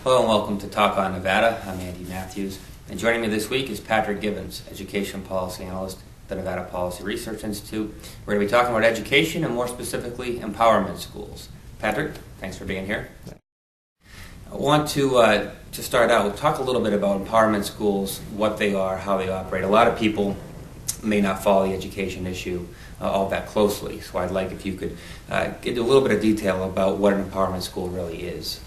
Hello and welcome to Talk on Nevada. I'm Andy Matthews, and joining me this week is Patrick Gibbons, Education Policy Analyst at the Nevada Policy Research Institute. We're going to be talking about education and more specifically empowerment schools. Patrick, thanks for being here. I want to start out, we'll talk a little bit about empowerment schools, what they are, how they operate. A lot of people may not follow the education issue all that closely, so I'd like if you could get a little bit of detail about what an empowerment school really is.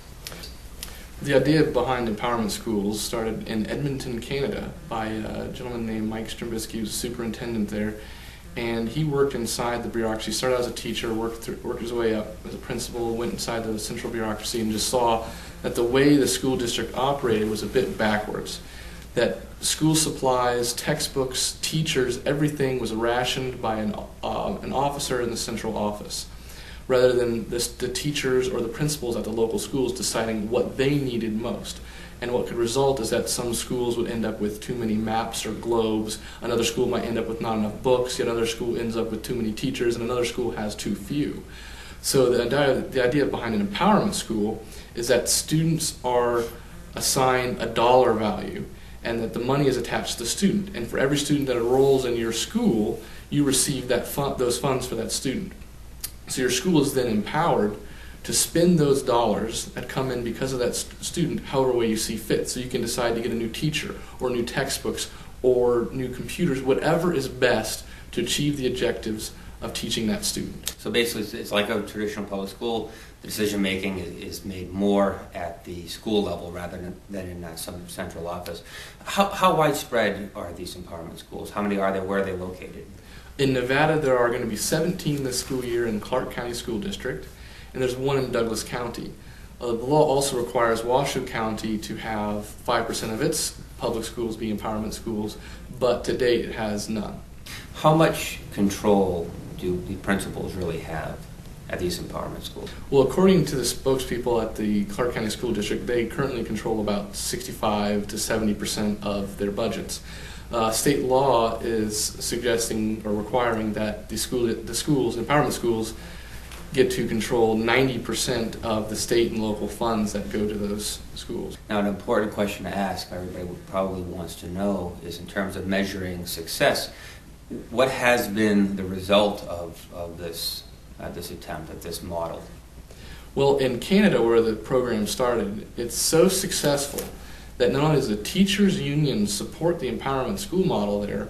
The idea behind empowerment schools started in Edmonton, Canada by a gentleman named Mike Strambisky, who was a superintendent there, and he worked inside the bureaucracy. He started out as a teacher, worked his way up as a principal, went inside the central bureaucracy and just saw that the way the school district operated was a bit backwards. That school supplies, textbooks, teachers, everything was rationed by an officer in the central office, rather than the teachers or the principals at the local schools deciding what they needed most. And what could result is that some schools would end up with too many maps or globes, another school might end up with not enough books, yet another school ends up with too many teachers, and another school has too few. So the idea behind an empowerment school is that students are assigned a dollar value, and that the money is attached to the student. And for every student that enrolls in your school, you receive those funds for that student. So your school is then empowered to spend those dollars that come in because of that student however way you see fit. So you can decide to get a new teacher or new textbooks or new computers, whatever is best to achieve the objectives of teaching that student. So basically it's like a traditional public school. The decision making is made more at the school level rather than in some central office. How widespread are these empowerment schools? How many are there? Where are they located? In Nevada, there are going to be 17 this school year in Clark County School District, and there's one in Douglas County. The law also requires Washoe County to have 5% of its public schools be empowerment schools, but to date it has none. How much control do the principals really have at these empowerment schools? Well, according to the spokespeople at the Clark County School District, they currently control about 65 to 70% of their budgets. State law is suggesting or requiring that the schools, empowerment schools, get to control 90% of the state and local funds that go to those schools. Now, an important question to ask, everybody probably wants to know, is in terms of measuring success, what has been the result of this attempt at this model? Well, in Canada, where the program started, it's so successful that not only does the teachers' union support the empowerment school model there,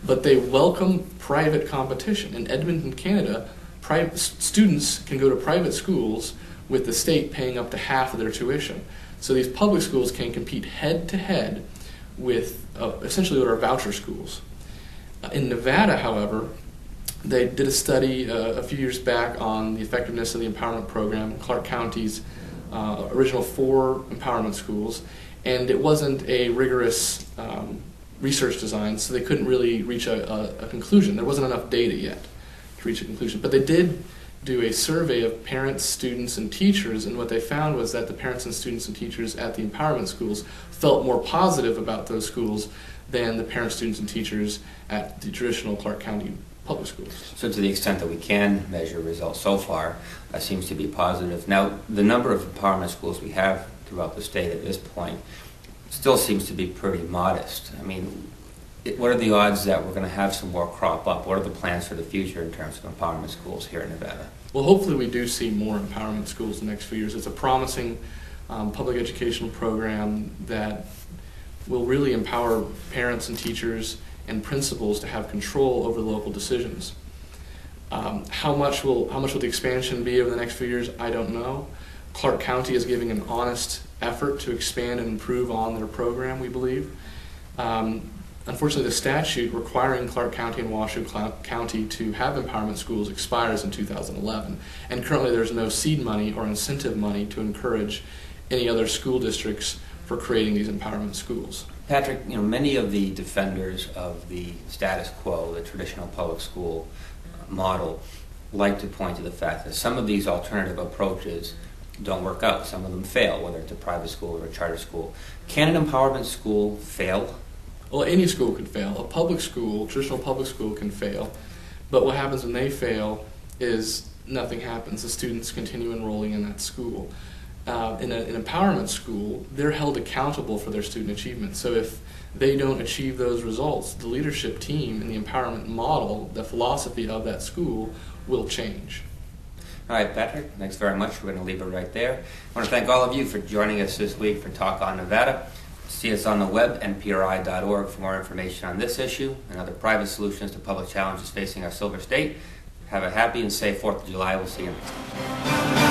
but they welcome private competition. In Edmonton, Canada, students can go to private schools with the state paying up to half of their tuition. So these public schools can compete head-to-head with essentially what are voucher schools. In Nevada, however, they did a study a few years back on the effectiveness of the empowerment program, Clark County's original 4 empowerment schools, and it wasn't a rigorous research design, so they couldn't really reach a conclusion. There wasn't enough data yet to reach a conclusion. But they did do a survey of parents, students, and teachers, and what they found was that the parents and students and teachers at the empowerment schools felt more positive about those schools than the parents, students, and teachers at the traditional Clark County public schools. So to the extent that we can measure results so far, seems to be positive. Now, the number of empowerment schools we have throughout the state at this point still seems to be pretty modest. I mean, what are the odds that we're going to have some more crop up? What are the plans for the future in terms of empowerment schools here in Nevada? Well, hopefully we do see more empowerment schools in the next few years. It's a promising public educational program that will really empower parents and teachers and principals to have control over the local decisions. How much will the expansion be over the next few years? I don't know. Clark County is giving an honest effort to expand and improve on their program, we believe. Unfortunately, the statute requiring Clark County and Washoe County to have empowerment schools expires in 2011, and currently there's no seed money or incentive money to encourage any other school districts for creating these empowerment schools. Patrick, many of the defenders of the status quo, the traditional public school model, like to point to the fact that some of these alternative approaches don't work out. Some of them fail, whether it's a private school or a charter school. Can an empowerment school fail? Well, any school could fail. A public school, traditional public school, can fail. But what happens when they fail is nothing happens. The students continue enrolling in that school. In an empowerment school, they're held accountable for their student achievement. So if they don't achieve those results, the leadership team and the empowerment model, the philosophy of that school, will change. All right, Patrick, thanks very much. We're going to leave it right there. I want to thank all of you for joining us this week for Talk on Nevada. See us on the web, npri.org, for more information on this issue and other private solutions to public challenges facing our Silver State. Have a happy and safe 4th of July. We'll see you next time.